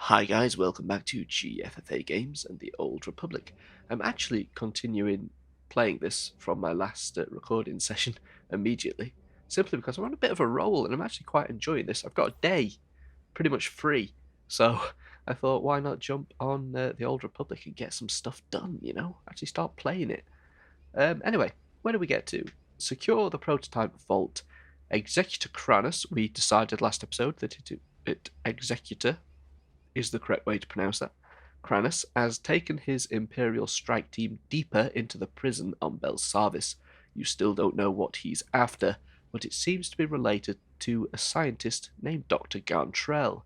Hi guys, welcome back to GFFA Games and the Old Republic. I'm actually continuing playing this from my last recording session immediately, simply because I'm on a bit of a roll and I'm actually quite enjoying this. I've got a day pretty much free, so I thought why not jump on the Old Republic and get some stuff done, actually start playing it. Anyway, where do we get to? Secure the prototype vault. Executor Cranus, we decided last episode that it Executor is the correct way to pronounce that. Cranus has taken his Imperial strike team deeper into the prison on Belsavis. You still don't know what he's after, but it seems to be related to a scientist named Dr. Garntrell.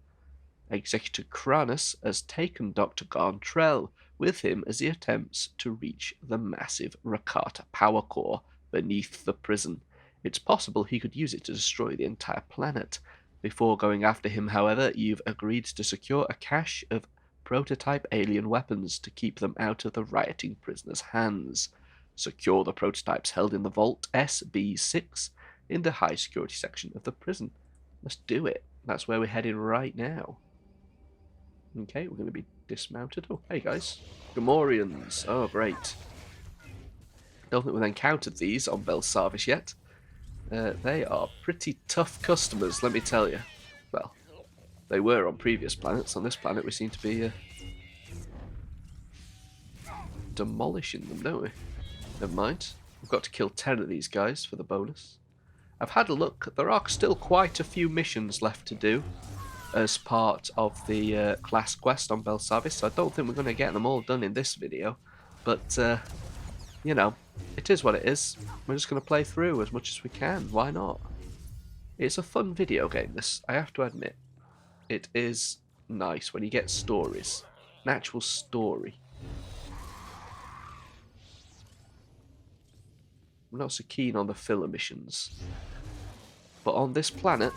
Executor Cranus has taken Dr. Garntrell with him as he attempts to reach the massive Rakata power core beneath the prison. It's possible he could use it to destroy the entire planet. Before going after him, however, you've agreed to secure a cache of prototype alien weapons to keep them out of the rioting prisoners' hands. Secure the prototypes held in the Vault SB6 in the high security section of the prison. Let's do it. That's where we're heading right now. Okay, we're going to be dismounted. Oh, hey guys. Gamorreans. Oh, great. Don't think we've encountered these on Belsavis yet. They are pretty tough customers, let me tell you. Well, they were on previous planets. On this planet, we seem to be demolishing them, don't we? Never mind. We've got to kill 10 of these guys for the bonus. I've had a look. There are still quite a few missions left to do as part of the class quest on Belsavis, so I don't think we're going to get them all done in this video. But, you know, it is what it is. We're just going to play through as much as we can. Why not? It's a fun video game, this, I have to admit. It is nice when you get stories. An actual story. I'm not so keen on the filler missions. But on this planet,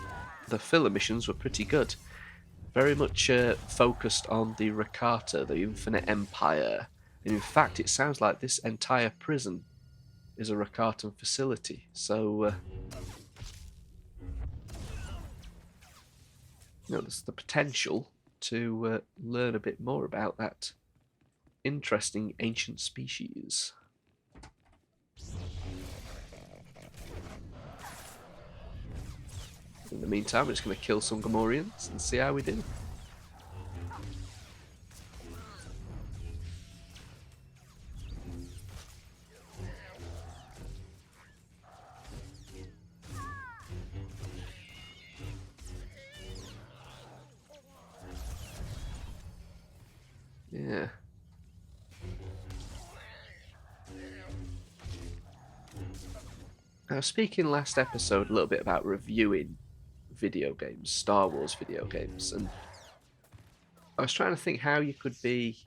the filler missions were pretty good. Very much focused on the Rakata, the Infinite Empire. And in fact, it sounds like this entire prison is a Rakatan facility. So, there's the potential to learn a bit more about that interesting ancient species. In the meantime, we're just going to kill some Gamorreans and see how we do. Yeah. I was speaking last episode a little bit about reviewing video games, Star Wars video games, and I was trying to think how you could be.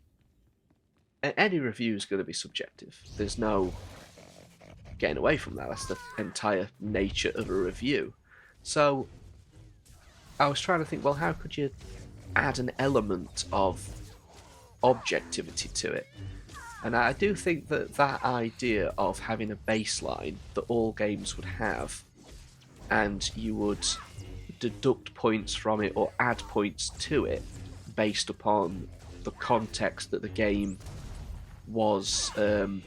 Any review is going to be subjective. There's no getting away from that. That's the entire nature of a review. So I was trying to think, well, how could you add an element of objectivity to it? And I do think that that idea of having a baseline that all games would have, and you would deduct points from it or add points to it based upon the context that the game was, the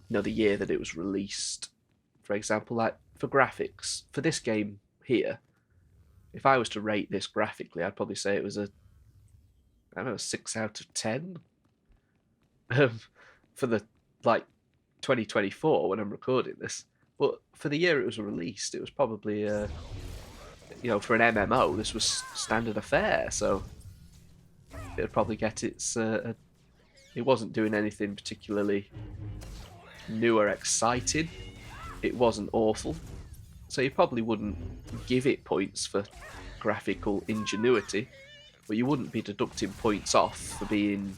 year that it was released. For example, like for graphics, for this game here, if I was to rate this graphically, I'd probably say it was a 6 out of 10. For the, 2024 when I'm recording this. But for the year it was released, it was probably, for an MMO, this was standard affair, so it'd probably get its, it wasn't doing anything particularly new or exciting. It wasn't awful. So you probably wouldn't give it points for graphical ingenuity, but you wouldn't be deducting points off for being,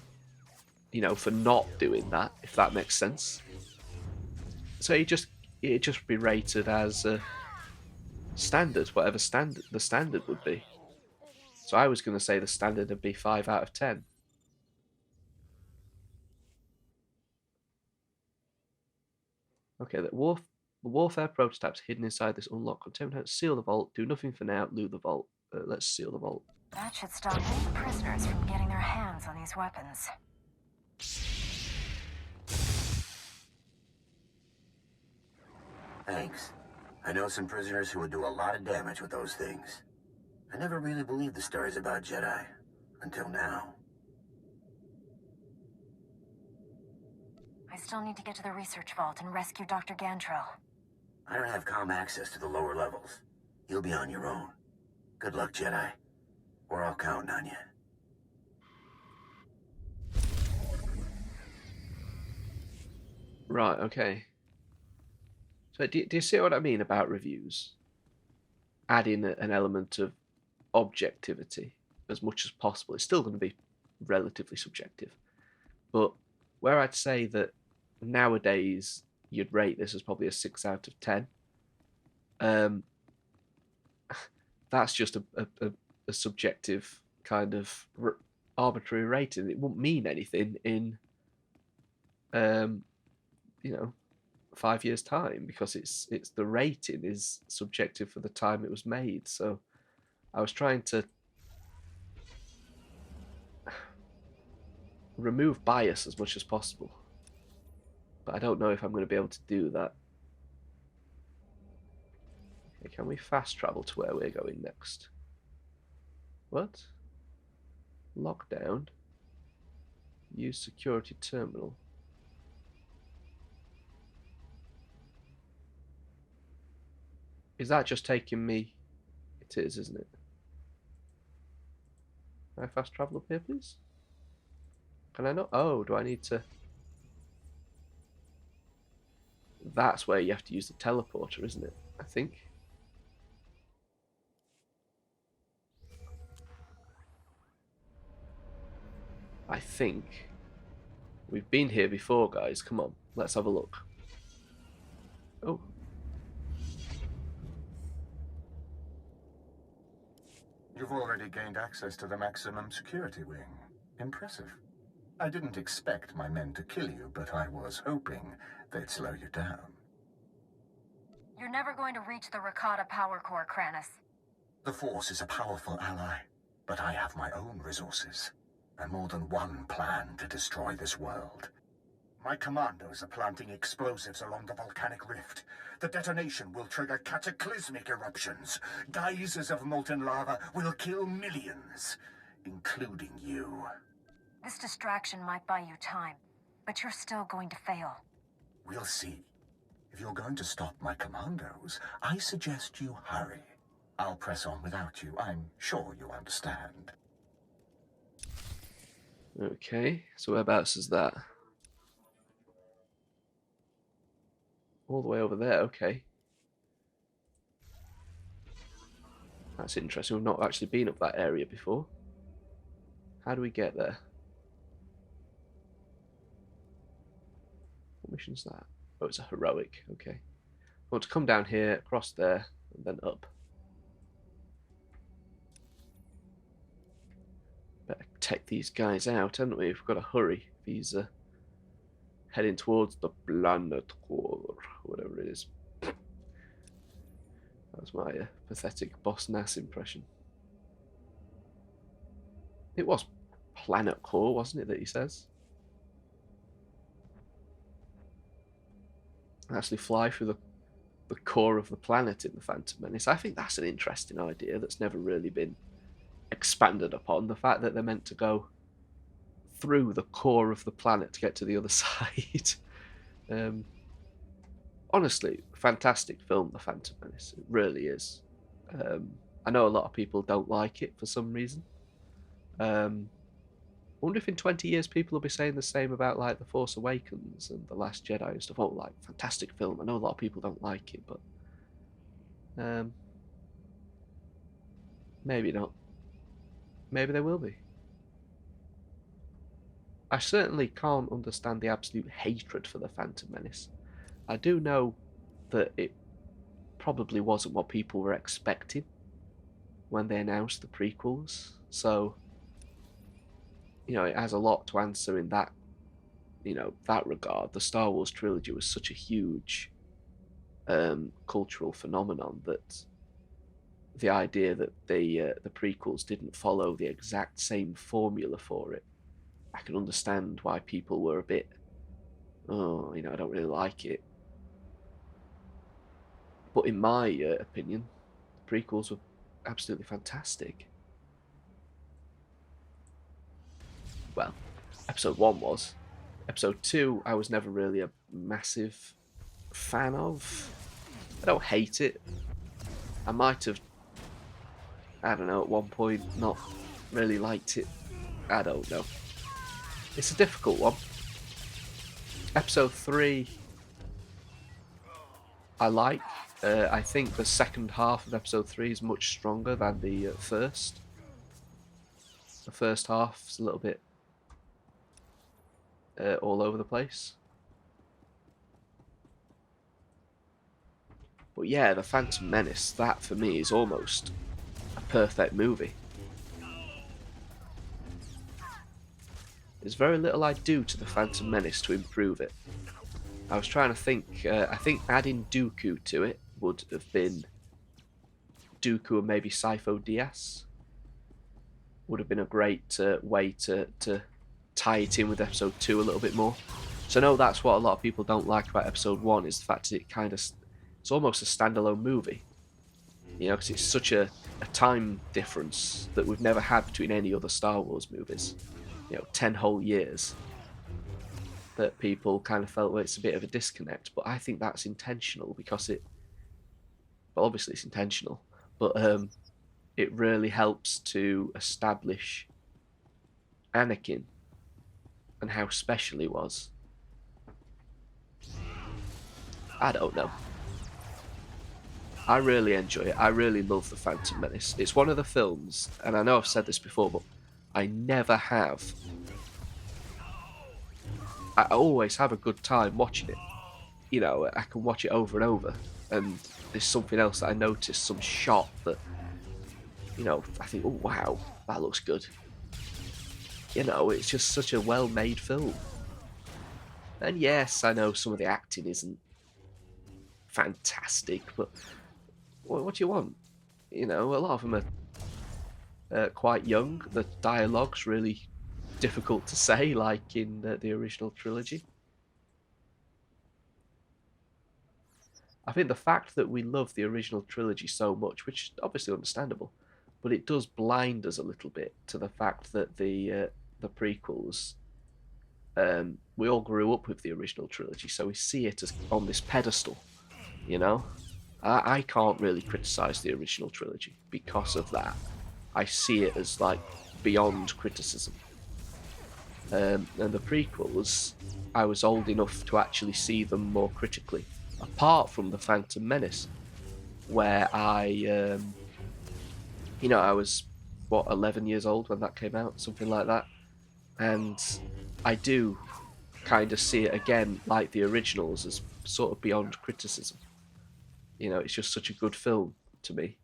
for not doing that, if that makes sense. So it'd just be rated as standard, whatever the standard would be. So I was going to say the standard would be 5 out of 10. Okay, the warfare prototypes hidden inside this unlocked containment. Seal the vault. Do nothing for now. Loot the vault. Let's seal the vault. That should stop any prisoners from getting their hands on these weapons. Thanks. I know some prisoners who would do a lot of damage with those things. I never really believed the stories about Jedi. Until now. I still need to get to the research vault and rescue Dr. Gantrell. I don't have comm access to the lower levels. You'll be on your own. Good luck, Jedi. We're all counting on you. Right, okay. So do you see what I mean about reviews? Adding an element of objectivity as much as possible. It's still going to be relatively subjective. But where I'd say that nowadays you'd rate this as probably a 6 out of 10, that's just a subjective kind of arbitrary rating. It wouldn't mean anything in 5 years time, because it's the rating is subjective for the time it was made. So I was trying to remove bias as much as possible, but I don't know if I'm going to be able to do that. Okay, can we fast travel to where we're going next? What? Lockdown. Use security terminal. Is that just taking me? It is, isn't it? Can I fast travel up here, please? Can I not? Oh, do I need to? That's where you have to use the teleporter, isn't it? I think. We've been here before, guys. Come on, let's have a look. Oh. You've already gained access to the maximum security wing. Impressive. I didn't expect my men to kill you, but I was hoping they'd slow you down. You're never going to reach the Rakata power core, Kranis. The Force is a powerful ally, but I have my own resources, and more than one plan to destroy this world. My commandos are planting explosives along the volcanic rift. The detonation will trigger cataclysmic eruptions. Geysers of molten lava will kill millions, including you. This distraction might buy you time, but you're still going to fail. We'll see. If you're going to stop my commandos, I suggest you hurry. I'll press on without you. I'm sure you understand. Okay, so whereabouts is that? All the way over there, okay. That's interesting. We've not actually been up that area before. How do we get there? What mission's that? Oh, it's a heroic, okay. I want to come down here, across there, and then up. Better take these guys out, haven't we? We've got to hurry. These are heading towards the planet core, whatever it is. That's my pathetic Boss Nass impression. It was planet core, wasn't it, that he says? Actually fly through the core of the planet in the Phantom Menace. I think that's an interesting idea that's never really been expanded upon. The fact that they're meant to go through the core of the planet to get to the other side. Honestly, fantastic film, The Phantom Menace. It really is. I know a lot of people don't like it for some reason. I wonder if in 20 years people will be saying the same about like The Force Awakens and The Last Jedi and stuff. Oh, like, fantastic film. I know a lot of people don't like it, but maybe not. Maybe there will be. I certainly can't understand the absolute hatred for The Phantom Menace. I do know that it probably wasn't what people were expecting when they announced the prequels. So, it has a lot to answer in that, that regard. The Star Wars trilogy was such a huge cultural phenomenon that the idea that the prequels didn't follow the exact same formula for it. I can understand why people were a bit, oh, I don't really like it. But in my opinion, the prequels were absolutely fantastic. Well, episode 1 was. Episode 2, I was never really a massive fan of. I don't hate it. I might have, I don't know, at one point not really liked it. I don't know. It's a difficult one. Episode 3, I like. I think the second half of episode 3 is much stronger than the first. The first half's a little bit all over the place. But yeah, The Phantom Menace, that for me is almost a perfect movie. There's very little I do to The Phantom Menace to improve it. I was trying to think, I think adding Dooku to it would have been Dooku and maybe Sifo Dyas. Would have been a great way to tie it in with episode 2 a little bit more. So I know that's what a lot of people don't like about episode 1, is the fact that it's almost a standalone movie. Because it's such a time difference that we've never had between any other Star Wars movies. 10 whole years. That people kind of felt, well, it's a bit of a disconnect. But I think that's intentional because well, obviously it's intentional, but it really helps to establish Anakin and how special he was. I don't know. I really enjoy it. I really love The Phantom Menace. It's one of the films, and I know I've said this before, but I never have. I always have a good time watching it. I can watch it over and over, and there's something else that I notice, some shot that, I think, oh wow, that looks good. It's just such a well-made film. And yes, I know some of the acting isn't fantastic, but what do you want? A lot of them are quite young. The dialogue's really difficult to say, like in the original trilogy. I think the fact that we love the original trilogy so much, which is obviously understandable, but it does blind us a little bit to the fact that the prequels, we all grew up with the original trilogy, so we see it as on this pedestal. I can't really criticize the original trilogy because of that. I see it as like beyond criticism. And the prequels, I was old enough to actually see them more critically. Apart from The Phantom Menace, where I was, 11 years old when that came out, something like that. And I do kind of see it again, like the originals, as sort of beyond criticism. It's just such a good film to me.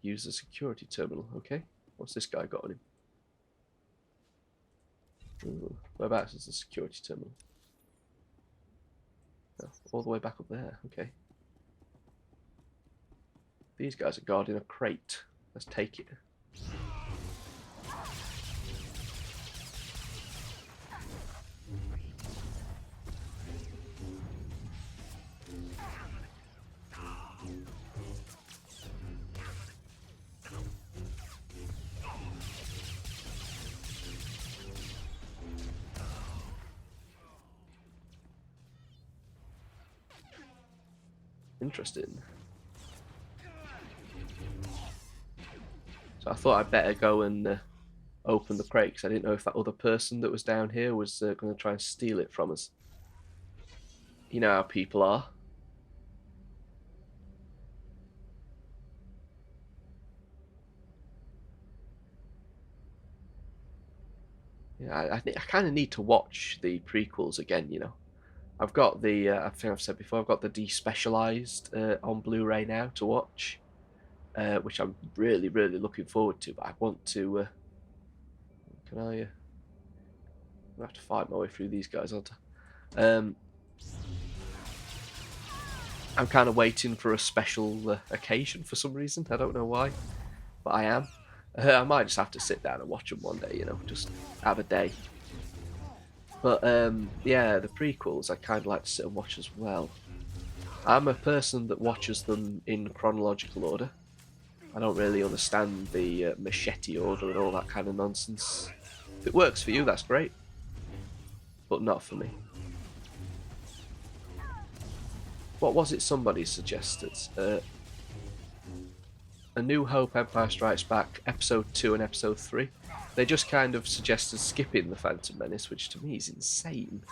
Use the security terminal, okay. What's this guy got on him? Ooh, whereabouts is the security terminal? Oh, all the way back up there, okay. These guys are guarding a crate. Let's take it. Interesting. So I thought I'd better go and open the crate, because I didn't know if that other person that was down here was going to try and steal it from us. You know how people are. Yeah, I think I kind of need to watch the prequels again, I've got the, I think I've said before, I've got the despecialized on Blu-ray now to watch, which I'm really, really looking forward to. But I want to, can I, I have to fight my way through these guys, aren't I? I'm kind of waiting for a special occasion for some reason. I don't know why, but I am. I might just have to sit down and watch them one day, you know, just have a day. But yeah, the prequels I kind of like to sit and watch as well. I'm a person that watches them in chronological order. I don't really understand the machete order and all that kind of nonsense. If it works for you, that's great, but not for me. What was it somebody suggested? A New Hope, Empire Strikes Back, Episode 2 and Episode 3. They just kind of suggested skipping The Phantom Menace, which to me is insane.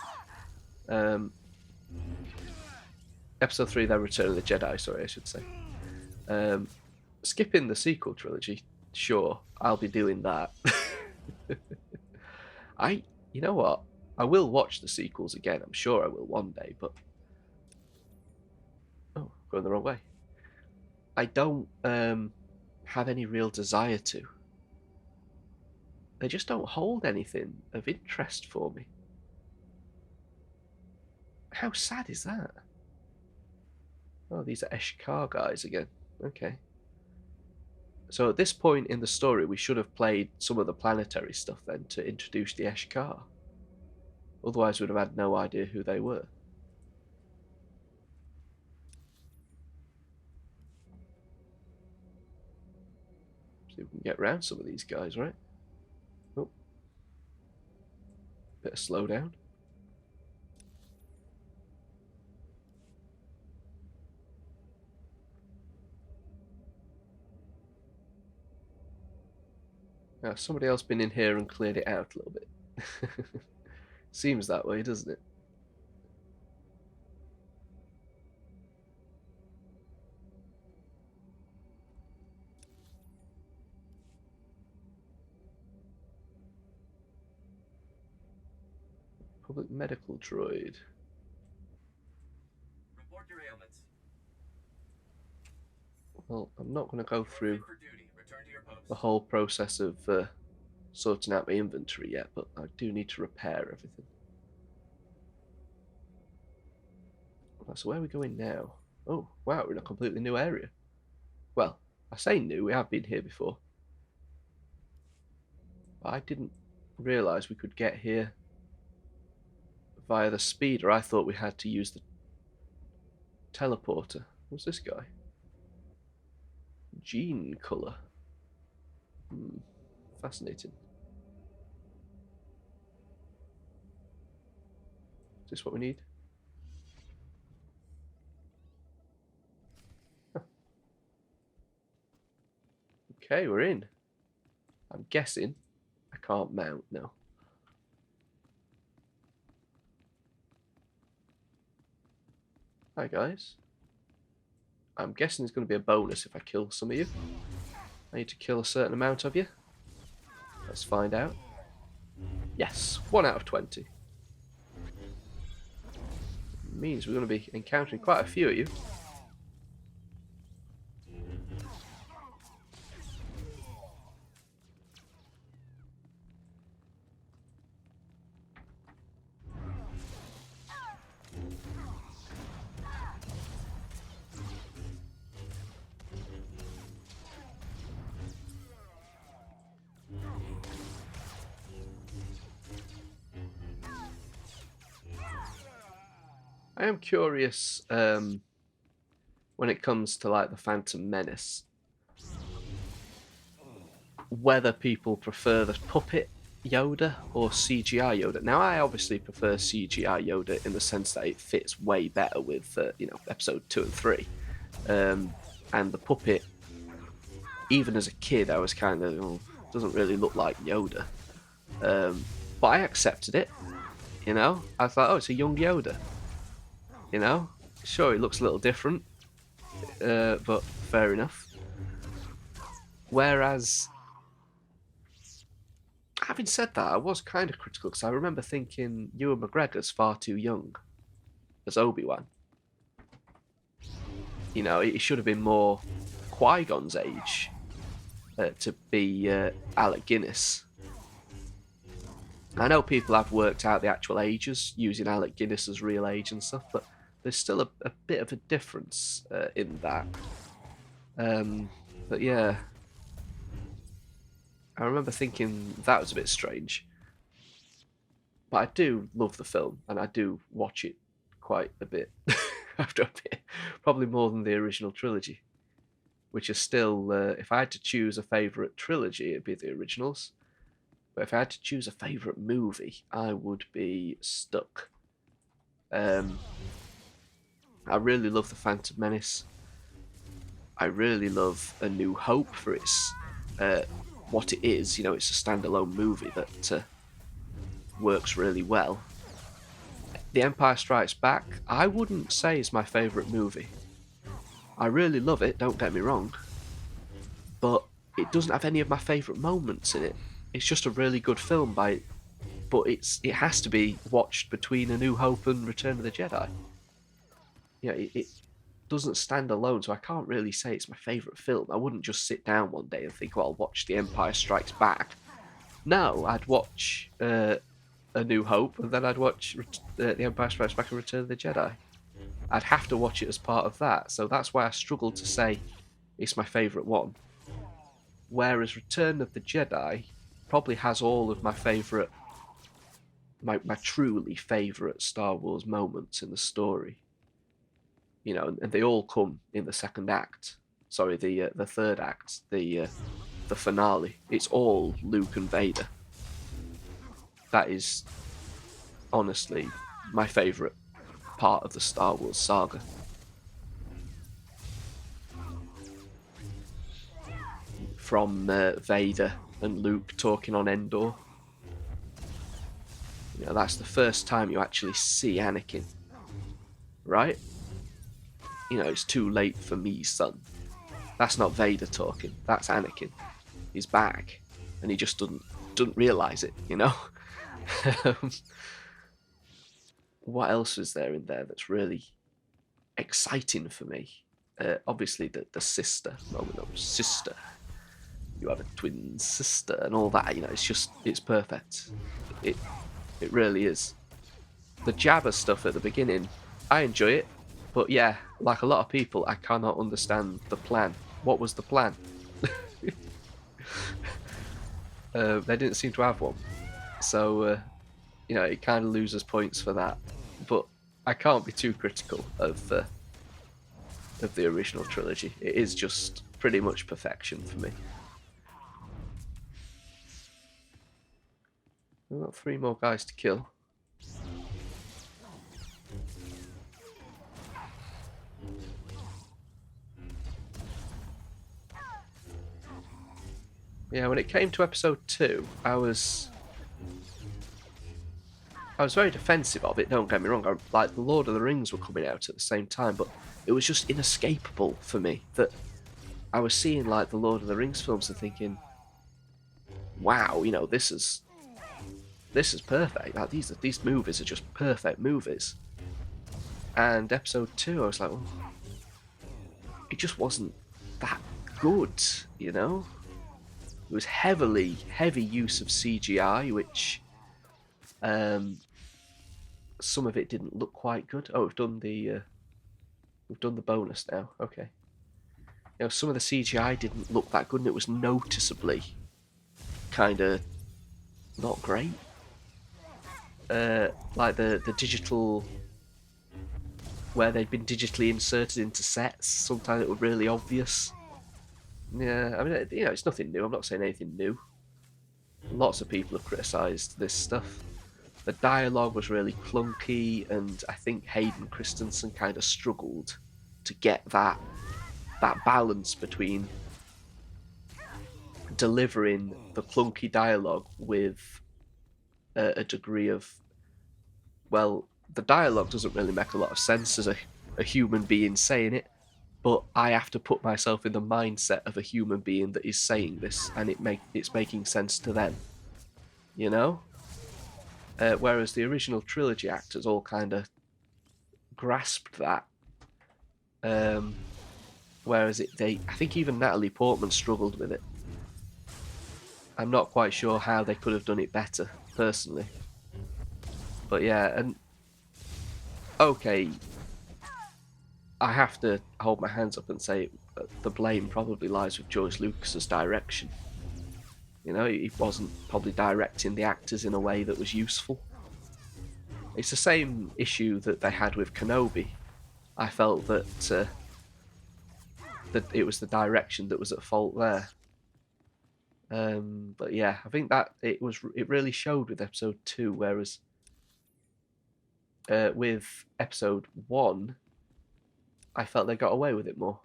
Episode 3, then Return of the Jedi, sorry, I should say. Skipping the sequel trilogy, sure, I'll be doing that. You know what? I will watch the sequels again, I'm sure I will one day, but... Oh, going the wrong way. I don't have any real desire to. They just don't hold anything of interest for me. How sad is that? Oh, these are Eshkar guys again. Okay. So at this point in the story, we should have played some of the planetary stuff then to introduce the Eshkar. Otherwise, we'd have had no idea who they were. See if we can get around some of these guys, right? Oh. Bit of slowdown. Now, somebody else been in here and cleared it out a little bit. Seems that way, doesn't it? Public medical droid. Report your ailments. Well, I'm not going to go through For duty. Return to your post. the whole process of sorting out my inventory yet, but I do need to repair everything. So where are we going now? Oh, wow, we're in a completely new area. Well, I say new, we have been here before. But I didn't realise we could get here via the speeder. I thought we had to use the teleporter. What's this guy? Gene colour. Fascinating. Is this what we need? Huh. Okay, we're in. I'm guessing I can't mount now. Hi guys. I'm guessing there's going to be a bonus if I kill some of you. I need to kill a certain amount of you. Let's find out. Yes, 1 out of 20. Means we're going to be encountering quite a few of you. I am curious when it comes to like the Phantom Menace, whether people prefer the puppet Yoda or CGI Yoda. Now, I obviously prefer CGI Yoda in the sense that it fits way better with Episode 2 and 3, and the puppet. Even as a kid, I was kind of doesn't really look like Yoda, but I accepted it. You know, I thought, oh, it's a young Yoda. You know, sure, it looks a little different, but fair enough. Whereas, having said that, I was kind of critical because I remember thinking Ewan McGregor's far too young as Obi-Wan. You know, he should have been more Qui-Gon's age to be Alec Guinness. I know people have worked out the actual ages using Alec Guinness's real age and stuff, but there's still a bit of a difference in that. But yeah, I remember thinking that was a bit strange. But I do love the film, and I do watch it quite a bit after a bit, probably more than the original trilogy, which is still, if I had to choose a favourite trilogy, it'd be the originals. But if I had to choose a favourite movie, I would be stuck. I really love The Phantom Menace. I really love A New Hope for its what it is. You know, it's a standalone movie that works really well. The Empire Strikes Back, I wouldn't say is my favourite movie. I really love it, don't get me wrong, but it doesn't have any of my favourite moments in it. It's just a really good film, but it has to be watched between A New Hope and Return of the Jedi. You know, it doesn't stand alone, so I can't really say it's my favourite film. I wouldn't just sit down one day and think, well, I'll watch The Empire Strikes Back. No, I'd watch A New Hope, and then I'd watch The Empire Strikes Back and Return of the Jedi. I'd have to watch it as part of that, so that's why I struggle to say it's my favourite one. Whereas Return of the Jedi probably has all of my favourite, my truly favourite Star Wars moments in the story. You know, and they all come in the second act. Sorry, the third act, the finale. It's all Luke and Vader. That is honestly my favourite part of the Star Wars saga. From Vader and Luke talking on Endor. You know, that's the first time you actually see Anakin, right? You know, it's too late for me, son. That's not Vader talking. That's Anakin. He's back, and he just doesn't realise it. You know. What else is there in there that's really exciting for me? Obviously, the sister moment of sister. You have a twin sister and all that. You know, it's perfect. It really is. The Jabba stuff at the beginning, I enjoy it, but yeah, like a lot of people, I cannot understand the plan. What was the plan? They didn't seem to have one, so you know, it kind of loses points for that. But I can't be too critical of the original trilogy. It is just pretty much perfection for me. We've got 3 more guys to kill. Yeah, when it came to episode 2, I was very defensive of it, don't get me wrong. Like, the Lord of the Rings were coming out at the same time, but it was just inescapable for me that I was seeing, like, the Lord of the Rings films and thinking, wow, you know, this is perfect. Like, these movies are just perfect movies. And episode 2, I was like, well, it just wasn't that good, you know? It was heavy use of CGI, which some of it didn't look quite good. Oh, we've done the bonus now. Okay. You know, some of the CGI didn't look that good, and it was noticeably kind of not great. Like the digital, where they'd been digitally inserted into sets, sometimes it was really obvious. Yeah, I mean, you know, it's nothing new. I'm not saying anything new. Lots of people have criticised this stuff. The dialogue was really clunky, and I think Hayden Christensen kind of struggled to get that balance between delivering the clunky dialogue with a degree of, well, the dialogue doesn't really make a lot of sense as a human being saying it, but I have to put myself in the mindset of a human being that is saying this, and it's making sense to them, you know? Whereas the original trilogy actors all kind of grasped that. Whereas I think even Natalie Portman struggled with it. I'm not quite sure how they could have done it better, personally. But yeah, and okay, I have to hold my hands up and say the blame probably lies with George Lucas's direction. You know, he wasn't probably directing the actors in a way that was useful. It's the same issue that they had with Kenobi. I felt that it was the direction that was at fault there. But yeah, I think that it really showed with episode 2, whereas with episode 1, I felt they got away with it more.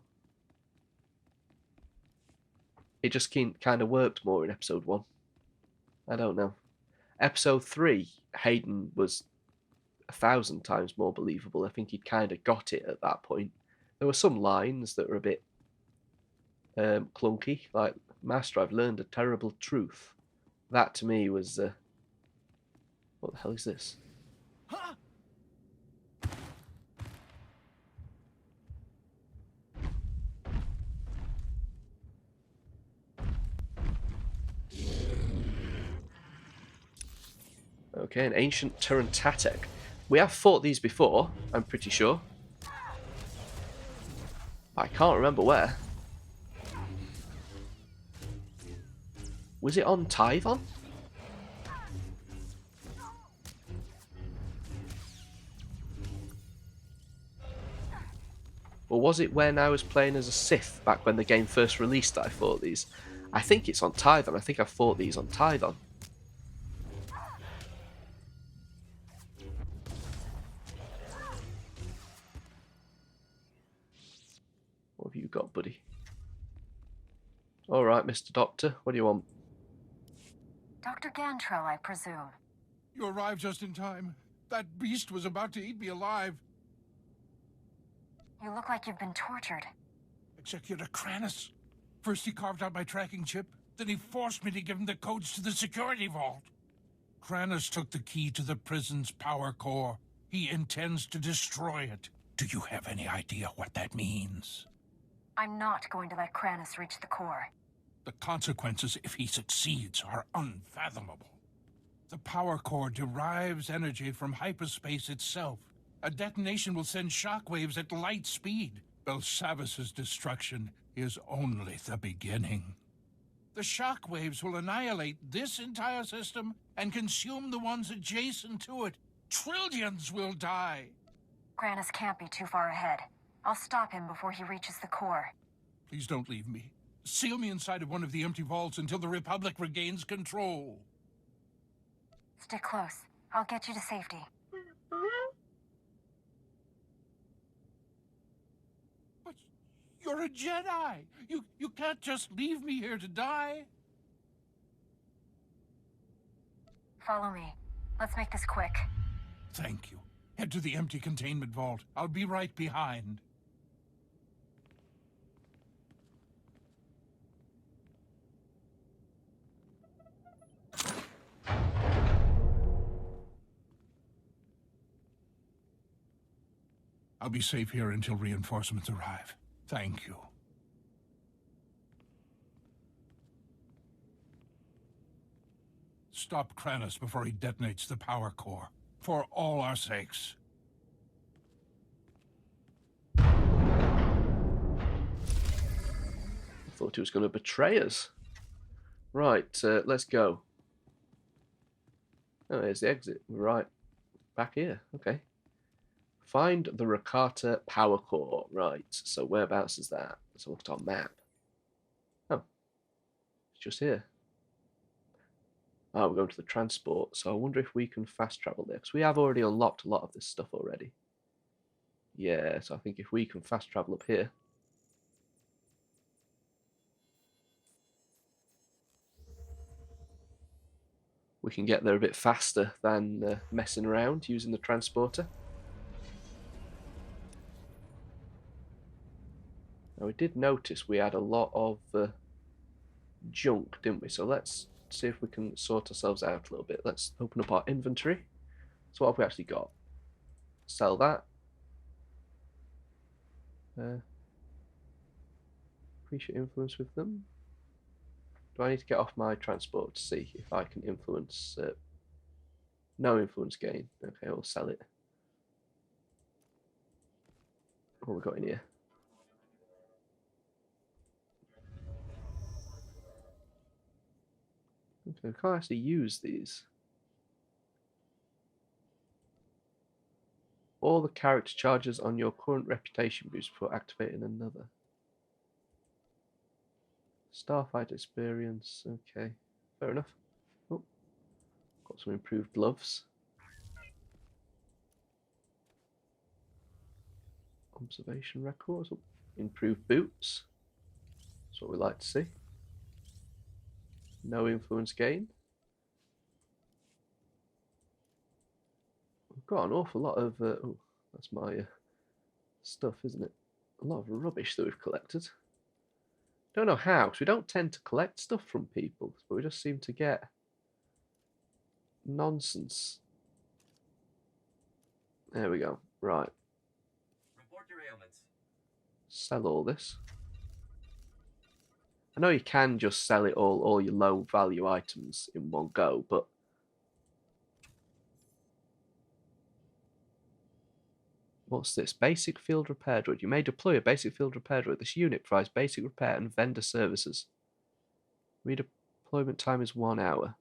It just kind of worked more in episode 1. I don't know. Episode 3, Hayden was 1,000 times more believable. I think he'd kind of got it at that point. There were some lines that were a bit clunky, like, Master, I've learned a terrible truth. That to me was, what the hell is this? Okay, an ancient Turentatic. We have fought these before, I'm pretty sure. I can't remember where. Was it on Tython? Or was it when I was playing as a Sith back when the game first released that I fought these? I think it's on Tython. I think I fought these on Tython. What have you got, buddy? Alright, Mr. Doctor, what do you want? Dr. Gantrell, I presume. You arrived just in time. That beast was about to eat me alive. You look like you've been tortured. Executor Kranus. First he carved out my tracking chip, then he forced me to give him the codes to the security vault. Kranus took the key to the prison's power core. He intends to destroy it. Do you have any idea what that means? I'm not going to let Kranus reach the core. The consequences if he succeeds are unfathomable. The power core derives energy from hyperspace itself. A detonation will send shockwaves at light speed. Belsavis's destruction is only the beginning. The shockwaves will annihilate this entire system and consume the ones adjacent to it. Trillions will die. Kranus can't be too far ahead. I'll stop him before he reaches the core. Please don't leave me. Seal me inside of one of the empty vaults until the Republic regains control. Stick close. I'll get you to safety. But you're a Jedi. You can't just leave me here to die. Follow me. Let's make this quick. Thank you. Head to the empty containment vault. I'll be right behind. I'll be safe here until reinforcements arrive. Thank you. Stop Kranus before he detonates the power core. For all our sakes. I thought he was going to betray us. Right, let's go. Oh, here's the exit. Right, back here. Okay. Find the Rakata power core. Right, so whereabouts is that? Let's look at our map. Oh, it's just here. Oh, we're going to the transport, so I wonder if we can fast travel there, because we have already unlocked a lot of this stuff already. Yeah, so I think if we can fast travel up here. We can get there a bit faster than messing around using the transporter. Now, we did notice we had a lot of junk, didn't we? So let's see if we can sort ourselves out a little bit. Let's open up our inventory. So what have we actually got? Sell that. Increase your influence with them. Do I need to get off my transport to see if I can influence? No influence gain. Okay, we'll sell it. What we got in here? Okay, I can't actually use these. All the character charges on your current reputation boost before activating another. Starfight experience. Okay, fair enough. Oh, got some improved gloves. Observation records. Oh, improved boots. That's what we like to see. No influence gain. We've got an awful lot of. Oh, that's my stuff, isn't it? A lot of rubbish that we've collected. Don't know how, because we don't tend to collect stuff from people, but we just seem to get nonsense. There we go. Right. Report your ailments. Sell all this. I know you can just sell it all your low value items in one go, but what's this? Basic field repair droid. You may deploy a basic field repair droid. This unit provides basic repair and vendor services. Redeployment time is 1 hour.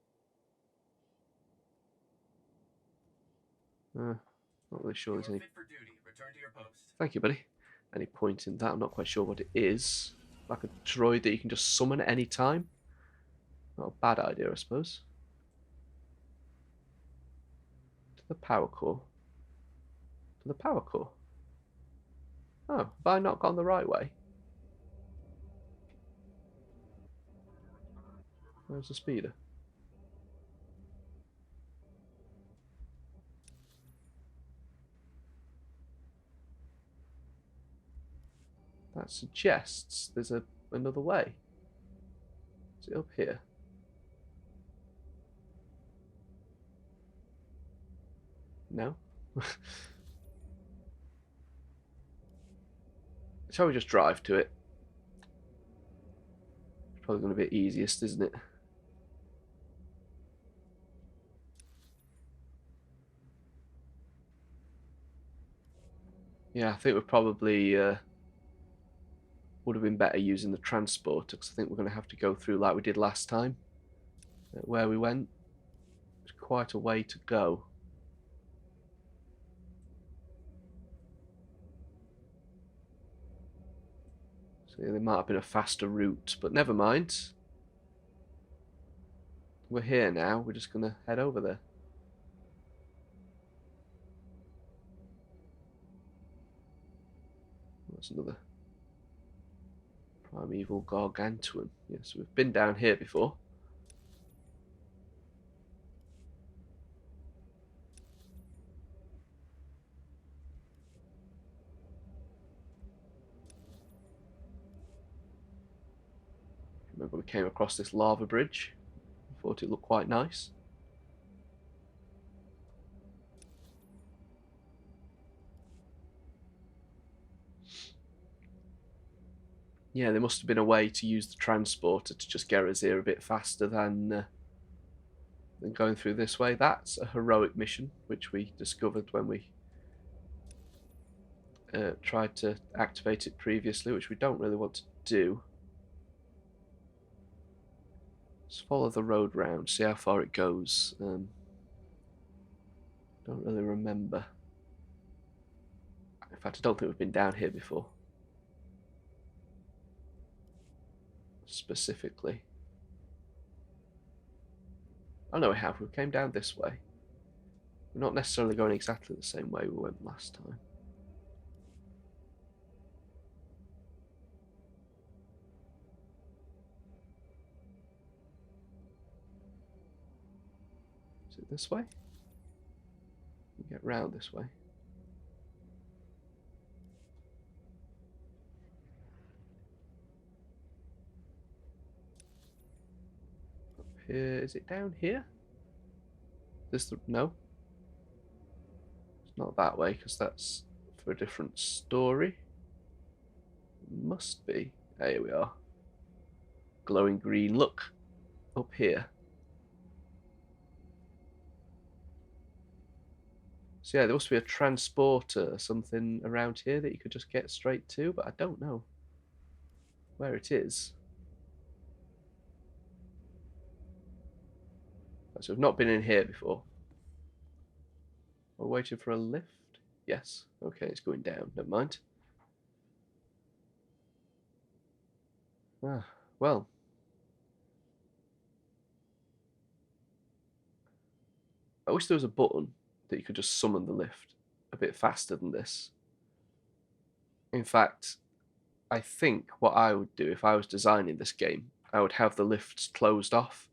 Not really sure there's any. Fit for duty. Return to your post. Thank you, buddy. Any point in that? I'm not quite sure what it is. Like a droid that you can just summon at any time. Not a bad idea, I suppose. To the power core. To the power core. Oh, have I not gone the right way? Where's the speeder? That suggests there's another way. Is it up here? No? Shall we just drive to it? It's probably going to be easiest, isn't it? Yeah, I think we probably would have been better using the transporter, because I think we're going to have to go through like we did last time. Where we went. It's quite a way to go. So yeah, there might have been a faster route, but never mind. We're here now, we're just going to head over there. That's another primeval gargantuan. Yes, we've been down here before. Remember we came across this lava bridge. I thought it looked quite nice. Yeah, there must have been a way to use the transporter to just get us here a bit faster than going through this way. That's a heroic mission, which we discovered when we tried to activate it previously, which we don't really want to do. Let's follow the road round, see how far it goes. Don't really remember. In fact, I don't think we've been down here before. Specifically. Oh no, we have. We came down this way. We're not necessarily going exactly the same way we went last time. Is it this way? We get round this way. Up here. Is it down here? This the no? It's not that way because that's for a different story. Must be. Here we are. Glowing green. Look up here. So yeah, there must be a transporter or something around here that you could just get straight to, but I don't know where it is. So we've not been in here before. We're waiting for a lift? Yes. Okay, it's going down. Never mind. Ah, well. I wish there was a button that you could just summon the lift a bit faster than this. In fact, I think what I would do if I was designing this game, I would have the lifts closed off,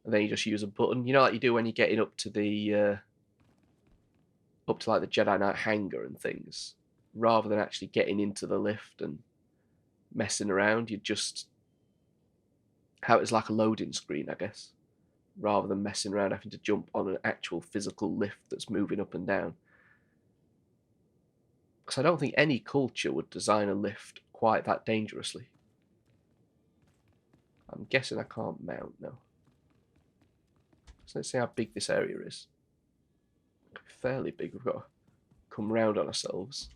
and then you just use a button. You know, like you do when you're getting up to the like the Jedi Knight hangar and things. Rather than actually getting into the lift and messing around, you'd just have it as like a loading screen, I guess, rather than messing around having to jump on an actual physical lift that's moving up and down. Because I don't think any culture would design a lift quite that dangerously. I'm guessing I can't mount now. So let's see how big this area is. Fairly big. We've got to come round on ourselves.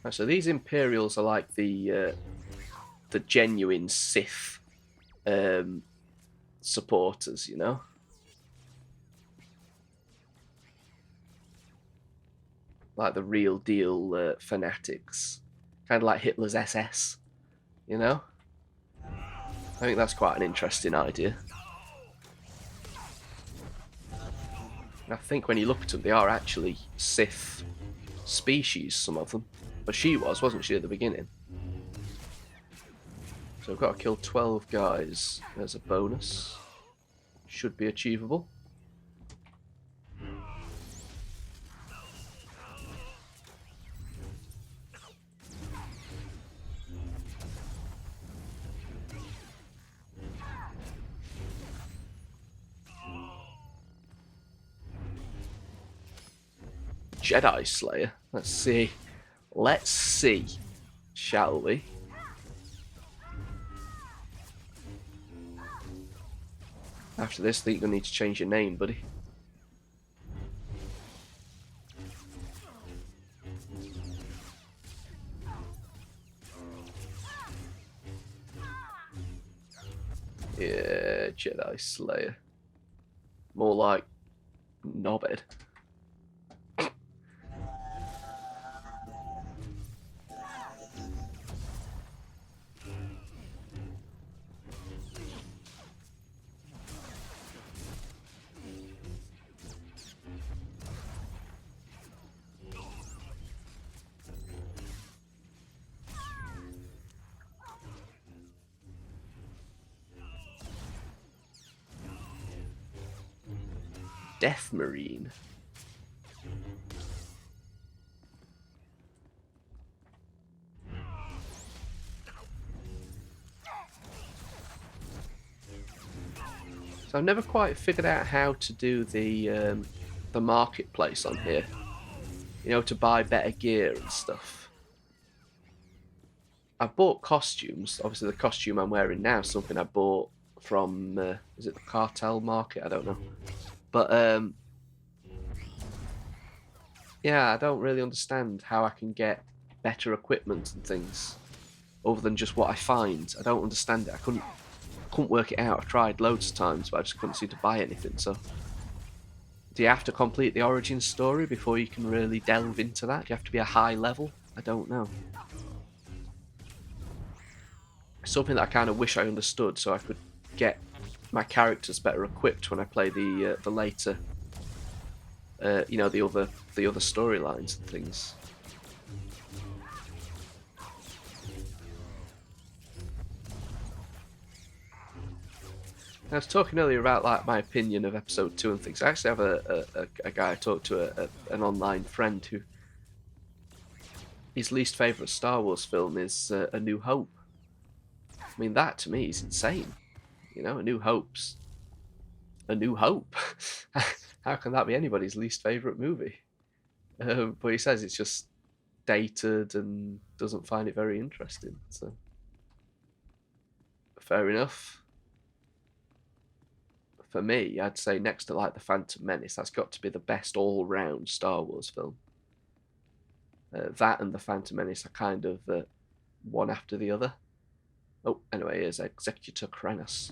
Right, so these Imperials are like the genuine Sith supporters, you know. Like the real deal fanatics, kind of like Hitler's SS, you know. I think that's quite an interesting idea. And I think when you look at them, they are actually Sith species, some of them. But she wasn't she, at the beginning? So I've got to kill 12 guys as a bonus. Should be achievable. Jedi Slayer. Let's see. Let's see. Shall we? After this, I think you're going to need to change your name, buddy. Yeah, Jedi Slayer. More like knobhead. Death Marine. So I've never quite figured out how to do the marketplace on here. You know, to buy better gear and stuff. I've bought costumes. Obviously, the costume I'm wearing now is something I bought from, is it the Cartel Market? I don't know. But, yeah, I don't really understand how I can get better equipment and things other than just what I find. I don't understand it. I couldn't work it out. I've tried loads of times, but I just couldn't seem to buy anything. So, do you have to complete the origin story before you can really delve into that? Do you have to be a high level? I don't know. Something that I kind of wish I understood, so I could get my characters better equipped when I play the later, you know, the other storylines and things. I was talking earlier about like my opinion of episode 2 and things. I actually have a guy I talked to, an online friend, who his least favourite Star Wars film is A New Hope. I mean, that to me is insane. You know, A New Hope's A New Hope. How can that be anybody's least favourite movie? But he says it's just dated and doesn't find it very interesting. So, fair enough. For me, I'd say next to like The Phantom Menace, that's got to be the best all-round Star Wars film. That and The Phantom Menace are kind of one after the other. Oh, anyway, here's Executor Kranos.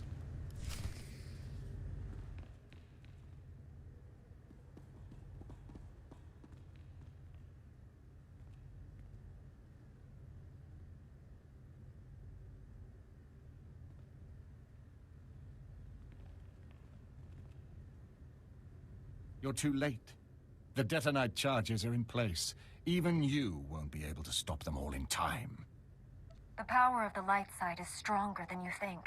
You're too late. The detonite charges are in place. Even you won't be able to stop them all in time. The power of the light side is stronger than you think.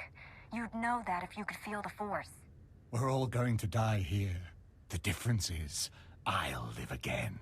You'd know that if you could feel the force. We're all going to die here. The difference is, I'll live again.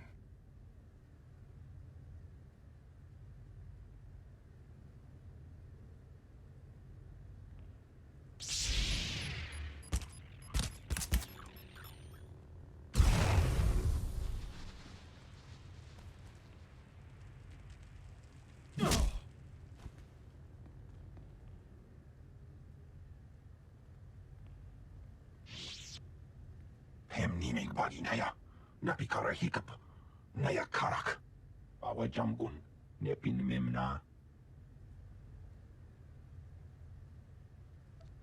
Hemnining bagi naya, napikara hikap, naya karak, awa jamgun, nepin memna.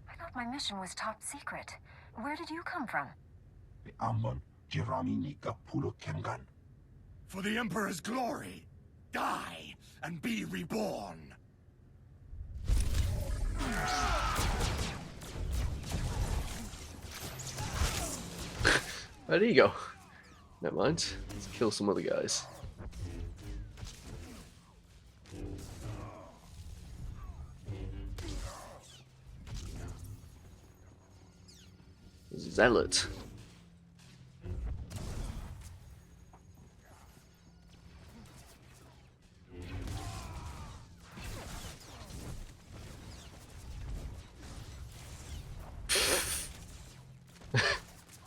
I thought my mission was top secret. Where did you come from? Ambon, Jerami nika pulo kengan. For the Emperor's glory, die and be reborn. Where'd he go? Never mind. Let's kill some other guys. Zealot.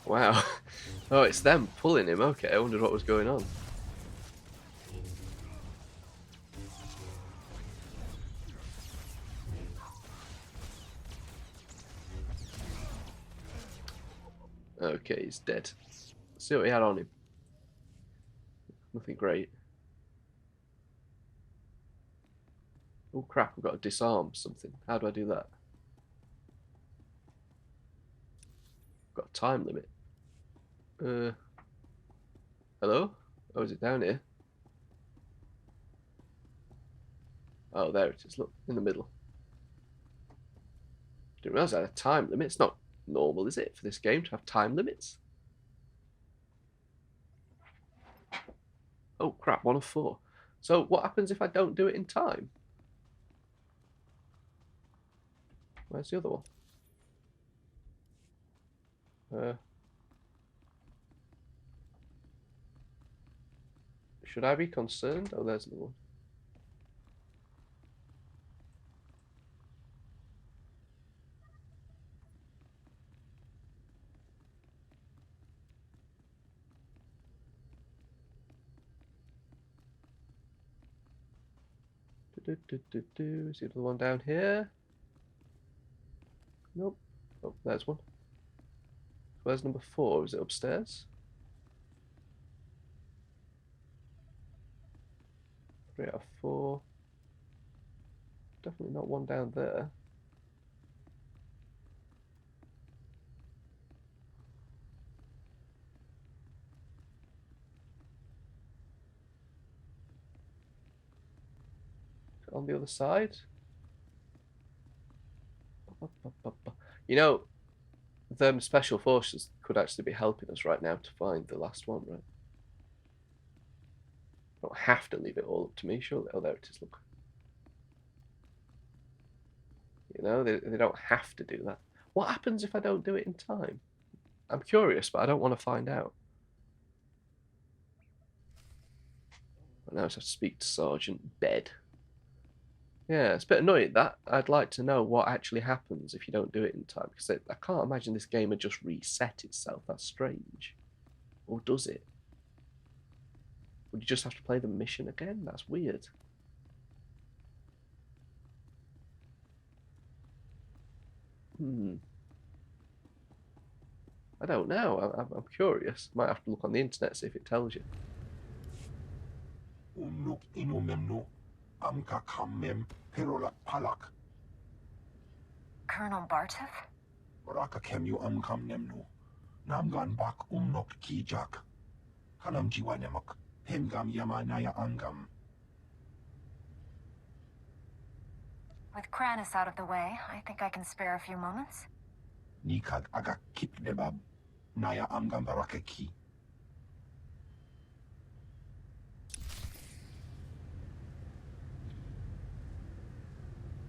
Wow. Oh, it's them pulling him. Okay, I wondered what was going on. Okay, he's dead. Let's see what he had on him. Nothing great. Oh crap, I've got to disarm something. How do I do that? Got a time limit. Hello? Oh, is it down here? Oh, there it is. Look, in the middle. Didn't realize I had a time limit. It's not normal, is it, for this game to have time limits? Oh crap, 1 of 4. So what happens if I don't do it in time? Where's the other one? Should I be concerned? Oh, there's another one. Is the other one down here? Nope. Oh, there's one. Where's number 4? Is it upstairs? 3 out of 4. Definitely not one down there. On the other side. You know, them special forces could actually be helping us right now to find the last one, right? I don't have to leave it all up to me, surely. Oh, there it is, look. You know, they don't have to do that. What happens if I don't do it in time? I'm curious, but I don't want to find out. I now have to speak to Sergeant Bed. Yeah, it's a bit annoying that. I'd like to know what actually happens if you don't do it in time, because I can't imagine this game would just reset itself. That's strange. Or does it? Would you just have to play the mission again? That's weird. Hmm. I don't know. I'm curious. Might have to look on the internet, see if it tells you. Unuk inumemnu. Amka kammem. Perolak palak. Colonel Bartov? Raka kemyu amkam nemnu. Namgan bak umnok kijak. Kanam jiwanemak. Hemgam yama naya angam. With Kranis out of the way, I think I can spare a few moments. Nikad agak kip debab. Naya angam barakeki.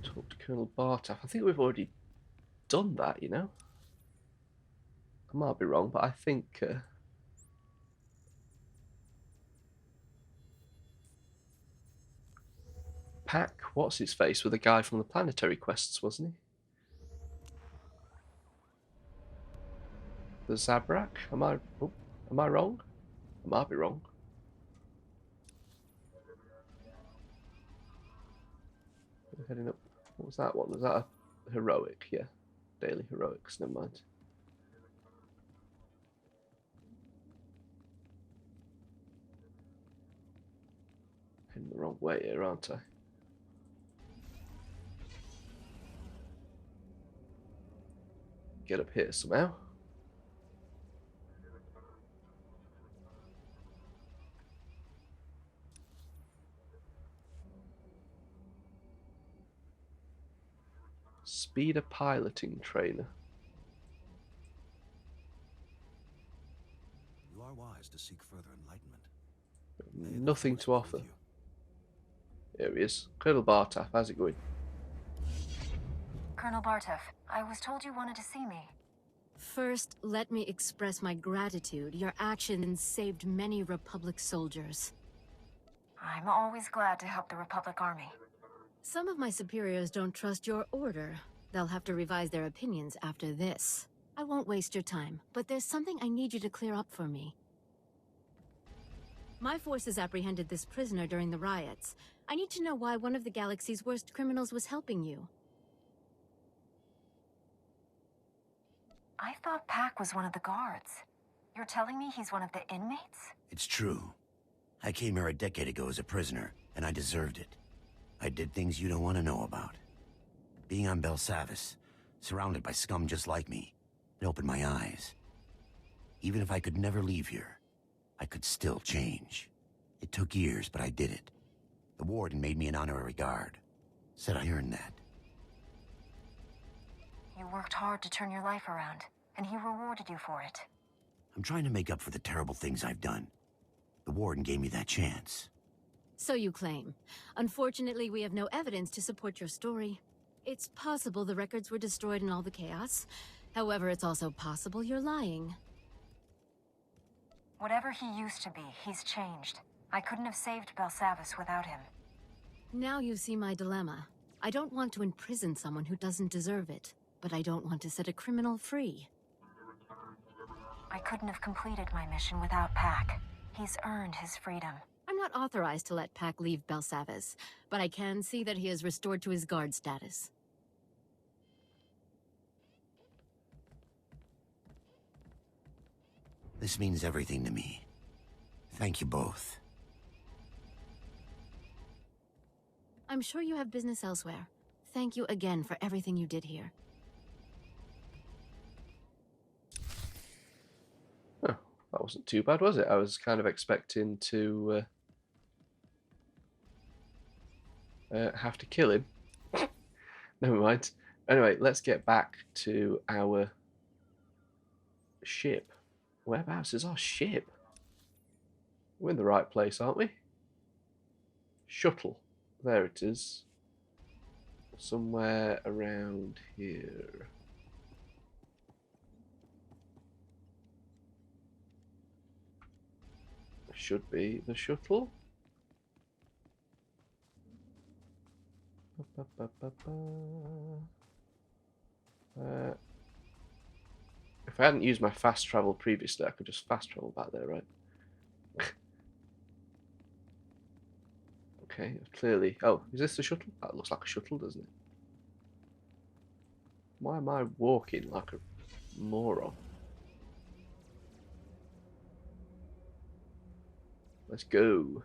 Talk to Colonel Bartov. I think we've already done that, you know? I might be wrong, but I think... Pack, what's his face, with the guy from the planetary quests, wasn't he? The Zabrak? Am I wrong? I might be wrong. We're heading up. What was that one? Was that a heroic? Yeah, daily heroics. Never mind. Heading the wrong way here, aren't I? Get up here somehow. Speeder piloting trainer. You are wise to seek further enlightenment. Nothing to offer. Here he is. Colonel Bartov, how's it going? Colonel Bartov, I was told you wanted to see me. First, let me express my gratitude. Your actions saved many Republic soldiers. I'm always glad to help the Republic Army. Some of my superiors don't trust your order. They'll have to revise their opinions after this. I won't waste your time, but there's something I need you to clear up for me. My forces apprehended this prisoner during the riots. I need to know why one of the galaxy's worst criminals was helping you. I thought Pack was one of the guards. You're telling me he's one of the inmates? It's true. I came here a decade ago as a prisoner, and I deserved it. I did things you don't want to know about. Being on Belsavis, surrounded by scum just like me, it opened my eyes. Even if I could never leave here, I could still change. It took years, but I did it. The warden made me an honorary guard. Said I earned that. You worked hard to turn your life around, and he rewarded you for it. I'm trying to make up for the terrible things I've done. The warden gave me that chance. So you claim. Unfortunately, we have no evidence to support your story. It's possible the records were destroyed in all the chaos. However, it's also possible you're lying. Whatever he used to be, he's changed. I couldn't have saved Belsavis without him. Now you see my dilemma. I don't want to imprison someone who doesn't deserve it, but I don't want to set a criminal free. I couldn't have completed my mission without Pack. He's earned his freedom. I'm not authorized to let Pack leave Belsavis, but I can see that he is restored to his guard status. This means everything to me. Thank you both. I'm sure you have business elsewhere. Thank you again for everything you did here. Oh, that wasn't too bad, was it? I was kind of expecting to have to kill him. Never mind. Anyway, let's get back to our ship. Whereabouts is our ship? We're in the right place, aren't we? Shuttle. There it is. Somewhere around here. Should be the shuttle. If I hadn't used my fast travel previously, I could just fast travel back there, right? Okay, clearly. Oh, is this the shuttle? That looks like a shuttle, doesn't it? Why am I walking like a moron? Let's go.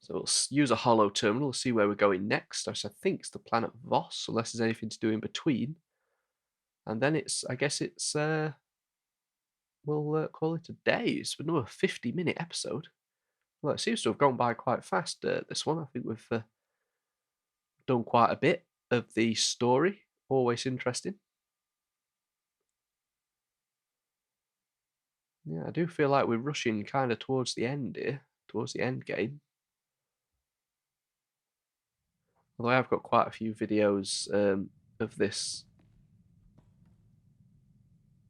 So we'll use a hollow terminal, see where we're going next. I think it's the planet Voss, unless there's anything to do in between. And then it's, I guess it's, we'll call it a day. It's another 50-minute episode. Well, it seems to have gone by quite fast, this one. I think we've done quite a bit of the story. Always interesting. Yeah, I do feel like we're rushing kind of towards the end here, towards the end game. Although I have got quite a few videos of this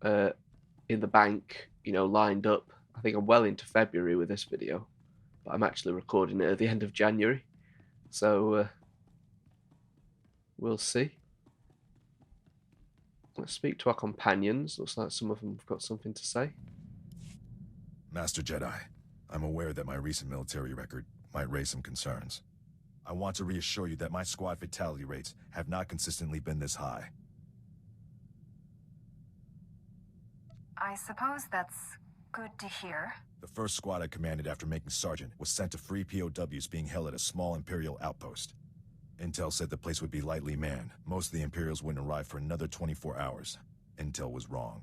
in the bank, lined up. I think I'm well into February with this video, but I'm actually recording it at the end of January. So we'll see. Let's speak to our companions. Looks like some of them have got something to say. Master Jedi, I'm aware that my recent military record might raise some concerns. I want to reassure you that my squad fatality rates have not consistently been this high. I suppose that's good to hear. The first squad I commanded after making Sergeant was sent to free POWs being held at a small Imperial outpost. Intel said the place would be lightly manned. Most of the Imperials wouldn't arrive for another 24 hours. Intel was wrong.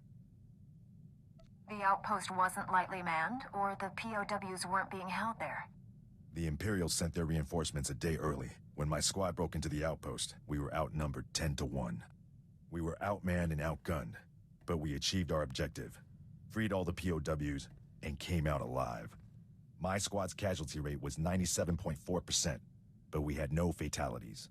The outpost wasn't lightly manned, or the POWs weren't being held there? The Imperials sent their reinforcements a day early. When my squad broke into the outpost, we were outnumbered 10-1. We were outmanned and outgunned, but we achieved our objective, freed all the POWs, and came out alive. My squad's casualty rate was 97.4%, but we had no fatalities.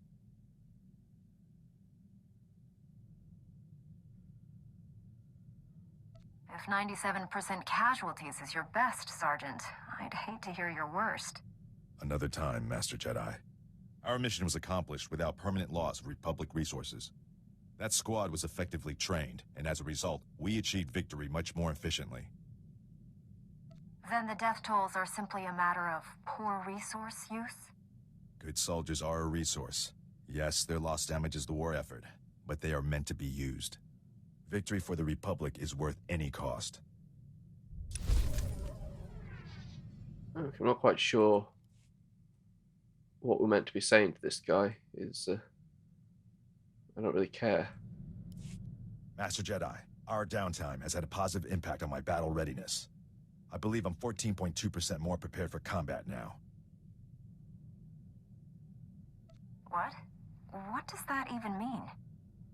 If 97% casualties is your best, Sergeant, I'd hate to hear your worst. Another time, Master Jedi. Our mission was accomplished without permanent loss of Republic resources. That squad was effectively trained, and as a result, we achieved victory much more efficiently. Then the death tolls are simply a matter of poor resource use? Good soldiers are a resource. Yes, their loss damages the war effort, but they are meant to be used. Victory for the Republic is worth any cost. Okay, I'm not quite sure what we're meant to be saying to this guy. I don't really care. Master Jedi, our downtime has had a positive impact on my battle readiness. I believe I'm 14.2% more prepared for combat now. What? What does that even mean?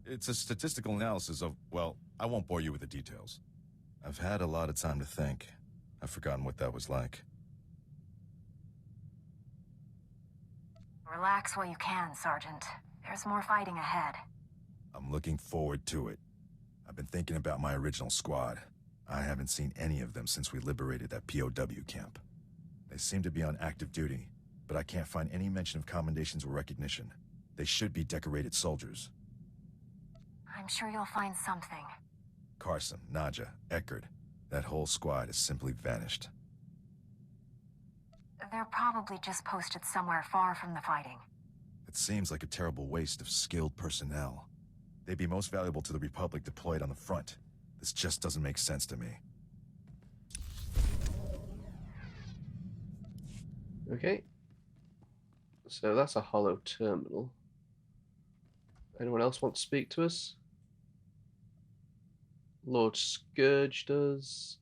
It's a statistical analysis of, well, I won't bore you with the details. I've had a lot of time to think. I've forgotten what that was like. Relax while you can, Sergeant. There's more fighting ahead. I'm looking forward to it. I've been thinking about my original squad. I haven't seen any of them since we liberated that POW camp. They seem to be on active duty, but I can't find any mention of commendations or recognition. They should be decorated soldiers. I'm sure you'll find something. Carson, Nadja, Eckerd, that whole squad has simply vanished. They're probably just posted somewhere far from the fighting. It seems like a terrible waste of skilled personnel. They'd be most valuable to the Republic deployed on the front. This just doesn't make sense to me. Okay. So that's a hollow terminal. Anyone else want to speak to us? Lord Scourge does.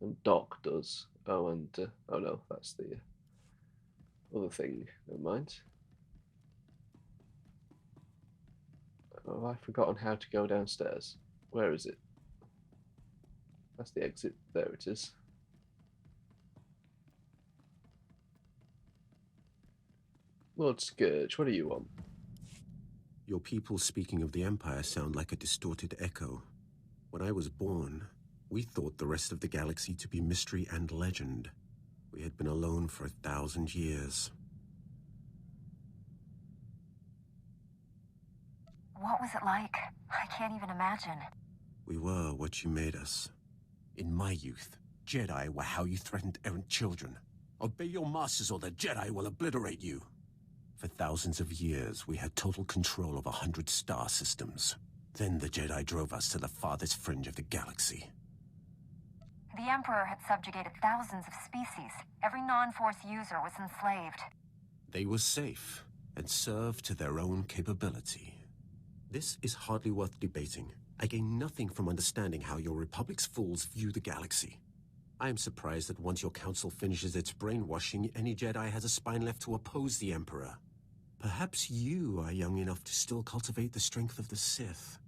And Doc does. Oh, and oh no, that's the other thing. Never mind. Oh, I've forgotten how to go downstairs. Where is it? That's the exit. There it is. Lord Scourge, what do you want? Your people speaking of the Empire sound like a distorted echo. When I was born, we thought the rest of the galaxy to be mystery and legend. We had been alone for 1,000 years. What was it like? I can't even imagine. We were what you made us. In my youth, Jedi were how you threatened errant children. Obey your masters or the Jedi will obliterate you. For thousands of years, we had total control of 100 star systems. Then the Jedi drove us to the farthest fringe of the galaxy. The Emperor had subjugated thousands of species. Every non-Force user was enslaved. They were safe and served to their own capability. This is hardly worth debating. I gain nothing from understanding how your Republic's fools view the galaxy. I am surprised that once your council finishes its brainwashing, any Jedi has a spine left to oppose the Emperor. Perhaps you are young enough to still cultivate the strength of the Sith.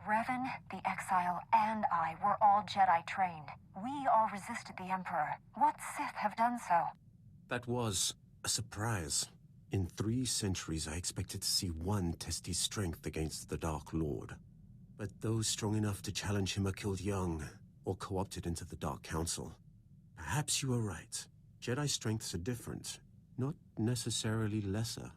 Revan, the Exile, and I were all Jedi trained. We all resisted the Emperor. What Sith have done so? That was a surprise. In 3 centuries, I expected to see one test his strength against the Dark Lord. But those strong enough to challenge him are killed young, or co-opted into the Dark Council. Perhaps you are right. Jedi strengths are different, not necessarily lesser.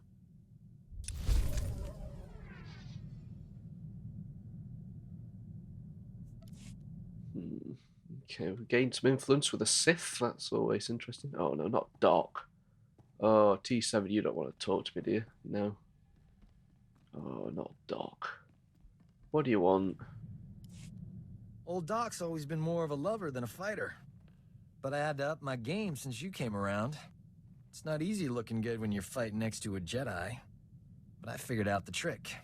Okay, we gained some influence with the Sith. That's always interesting. Oh, no, not Doc. Oh, T7, you don't want to talk to me, do you? No. Oh, not Doc. What do you want? Old Doc's always been more of a lover than a fighter. But I had to up my game since you came around. It's not easy looking good when you're fighting next to a Jedi. But I figured out the trick.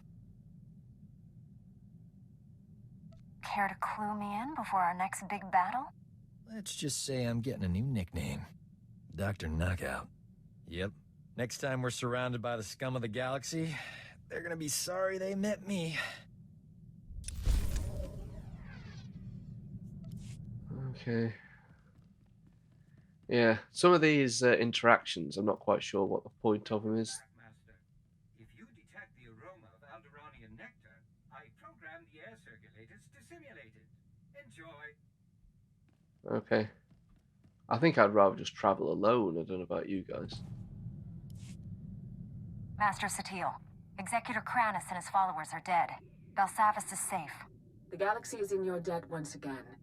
Care to clue me in before our next big battle? Let's just say I'm getting a new nickname. Dr. Knockout. Yep. Next time we're surrounded by the scum of the galaxy, they're gonna be sorry they met me. Okay. Yeah, some of these interactions, I'm not quite sure what the point of them is. Master, if you detect the aroma of Alderaanian nectar, I program the air circulators to simulate it. Enjoy. Okay. I think I'd rather just travel alone. I don't know about you guys. Master Satil, Executor Kranis and his followers are dead. Belsavis is safe. The galaxy is in your debt once again,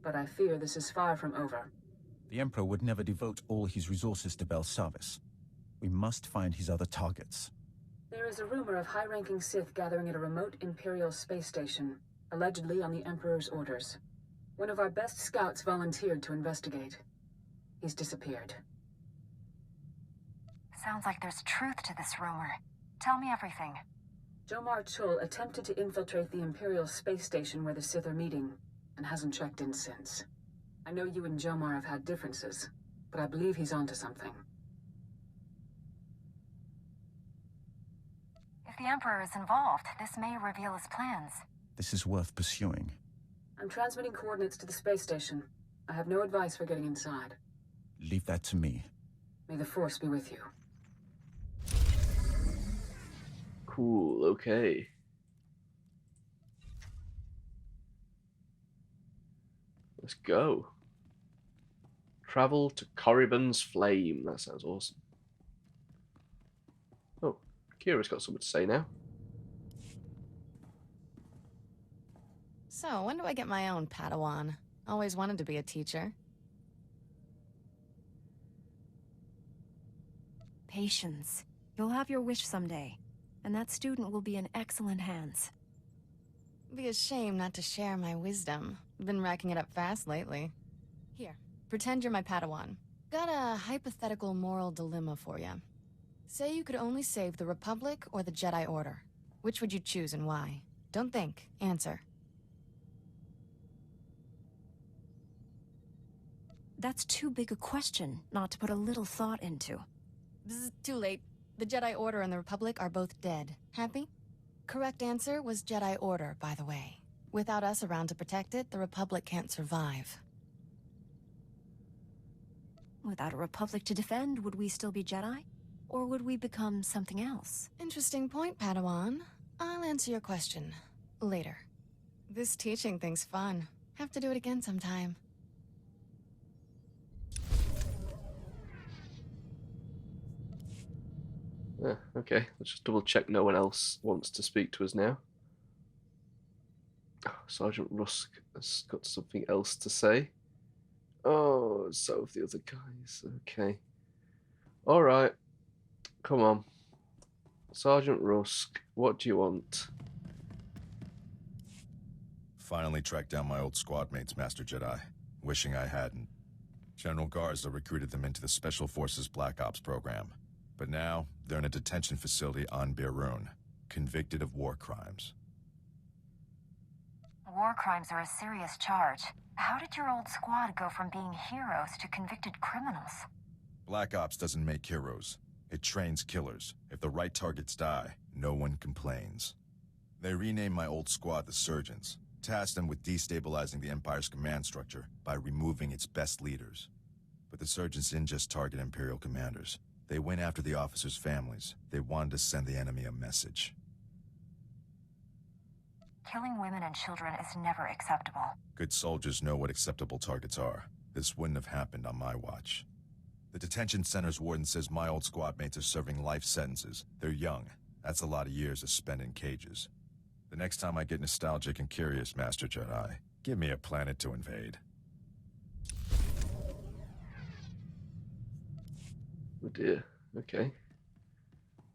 but I fear this is far from over. The Emperor would never devote all his resources to Belsavis. We must find his other targets. There is a rumor of high-ranking Sith gathering at a remote Imperial space station, allegedly on the Emperor's orders. One of our best scouts volunteered to investigate. He's disappeared. Sounds like there's truth to this rumor. Tell me everything. Jomar Chul attempted to infiltrate the Imperial space station where the Sith are meeting, and hasn't checked in since. I know you and Jomar have had differences, but I believe he's onto something. If the Emperor is involved, this may reveal his plans. This is worth pursuing. I'm transmitting coordinates to the space station. I have no advice for getting inside. Leave that to me. May the Force be with you. Cool, okay. Let's go. Travel to Korriban's Flame. That sounds awesome. Oh, Kira's got something to say now. So, when do I get my own Padawan? Always wanted to be a teacher. Patience. You'll have your wish someday, and that student will be in excellent hands. Be a shame not to share my wisdom. Been racking it up fast lately. Here, pretend you're my Padawan. Got a hypothetical moral dilemma for you. Say you could only save the Republic or the Jedi Order. Which would you choose and why? Don't think. Answer. That's too big a question not to put a little thought into. Bzz, too late. The Jedi Order and the Republic are both dead. Happy? Correct answer was Jedi Order, by the way. Without us around to protect it, the Republic can't survive. Without a Republic to defend, would we still be Jedi? Or would we become something else? Interesting point, Padawan. I'll answer your question later. This teaching thing's fun. Have to do it again sometime. Okay, let's just double check no one else wants to speak to us now. Oh, Sergeant Rusk has got something else to say. Oh, so have the other guys. Okay. Alright. Come on. Sergeant Rusk, what do you want? Finally tracked down my old squad mates, Master Jedi. Wishing I hadn't. General Garza recruited them into the Special Forces Black Ops program. But now, they're in a detention facility on Birun, convicted of war crimes. War crimes are a serious charge. How did your old squad go from being heroes to convicted criminals? Black Ops doesn't make heroes. It trains killers. If the right targets die, no one complains. They renamed my old squad the Surgeons, tasked them with destabilizing the Empire's command structure by removing its best leaders. But the Surgeons didn't just target Imperial commanders. They went after the officers' families. They wanted to send the enemy a message. Killing women and children is never acceptable. Good soldiers know what acceptable targets are. This wouldn't have happened on my watch. The detention center's warden says my old squad mates are serving life sentences. They're young. That's a lot of years to spend in cages. The next time I get nostalgic and curious, Master Jedi, give me a planet to invade. Oh dear. Okay.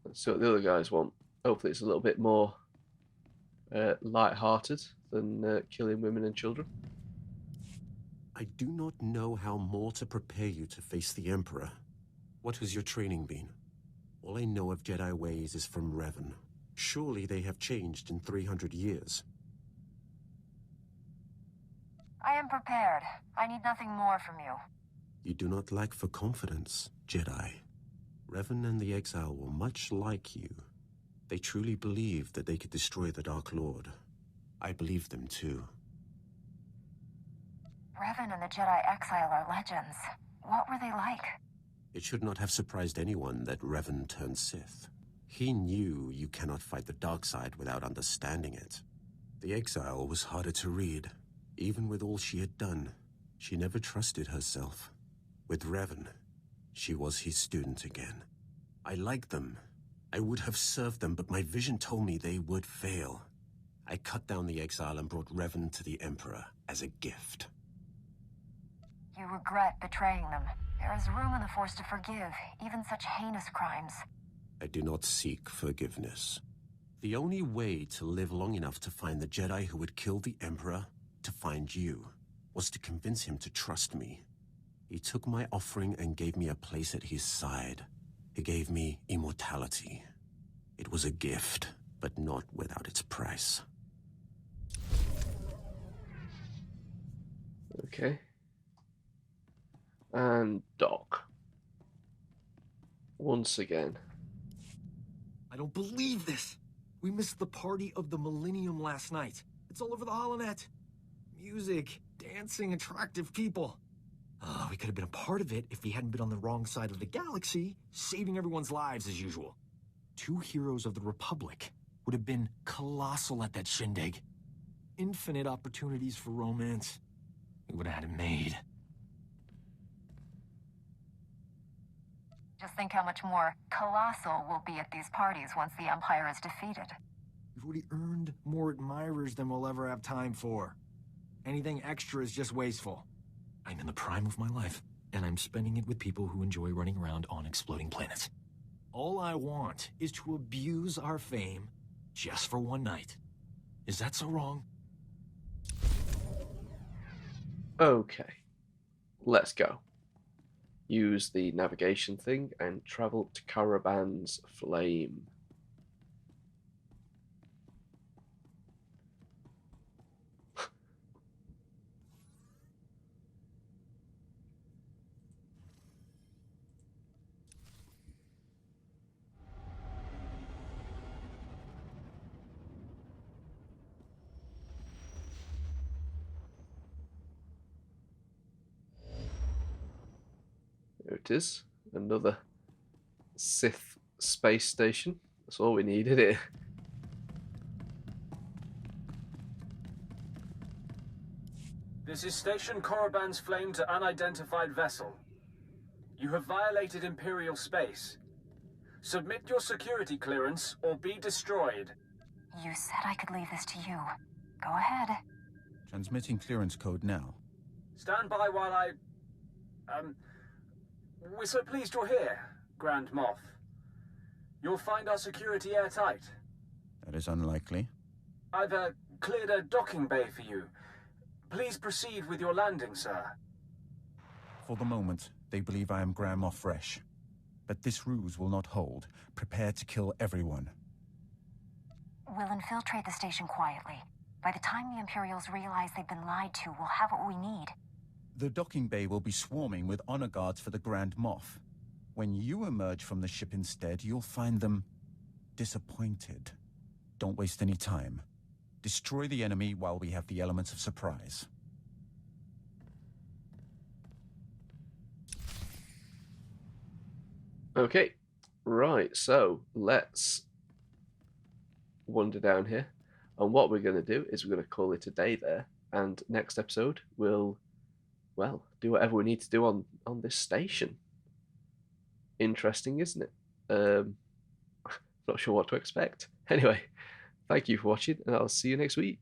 Let's see what the other guys want. Hopefully it's a little bit more light-hearted than killing women and children. I do not know how more to prepare you to face the Emperor. What has your training been? All I know of Jedi ways is from Revan. Surely they have changed in 300 years. I am prepared. I need nothing more from you. You do not lack for confidence, Jedi. Revan and the Exile were much like you. They truly believed that they could destroy the Dark Lord. I believe them too. Revan and the Jedi Exile are legends. What were they like? It should not have surprised anyone that Revan turned Sith. He knew you cannot fight the dark side without understanding it. The Exile was harder to read. Even with all she had done, she never trusted herself. With Revan, she was his student again. I liked them. I would have served them, but my vision told me they would fail. I cut down the Exile and brought Revan to the Emperor as a gift. You regret betraying them. There is room in the Force to forgive, even such heinous crimes. I do not seek forgiveness. The only way to live long enough to find the Jedi who would kill the Emperor, to find you, was to convince him to trust me. He took my offering and gave me a place at his side. He gave me immortality. It was a gift, but not without its price. Okay. And Doc. Once again. I don't believe this! We missed the party of the Millennium last night. It's all over the holonet. Music, dancing, attractive people. We could have been a part of it if we hadn't been on the wrong side of the galaxy, saving everyone's lives as usual. 2 heroes of the Republic would have been colossal at that shindig. Infinite opportunities for romance. We would have had it made. Just think how much more colossal will be at these parties once the Empire is defeated. We've already earned more admirers than we'll ever have time for. Anything extra is just wasteful. I'm in the prime of my life, and I'm spending it with people who enjoy running around on exploding planets. All I want is to abuse our fame just for one night. Is that so wrong? Okay. Let's go. Use the navigation thing and travel to Caravan's Flame. it is. Another Sith space station. That's all we needed here. This is Station Korriban's flame to unidentified vessel. You have violated Imperial space. Submit your security clearance or be destroyed. You said I could leave this to you. Go ahead. Transmitting clearance code now. Stand by while I... We're so pleased you're here, Grand Moff. You'll find our security airtight. That is unlikely. I've cleared a docking bay for you. Please proceed with your landing, sir. For the moment, they believe I am Grand Moff Fresh. But this ruse will not hold. Prepare to kill everyone. We'll infiltrate the station quietly. By the time the Imperials realize they've been lied to, we'll have what we need. The docking bay will be swarming with honor guards for the Grand Moff. When you emerge from the ship instead, you'll find them disappointed. Don't waste any time. Destroy the enemy while we have the elements of surprise. Okay, right, so let's wander down here. And what we're going to do is we're going to call it a day there. And next episode, we'll, well, do whatever we need to do on this station. Interesting, isn't it? Not sure what to expect. Anyway, thank you for watching, and I'll see you next week.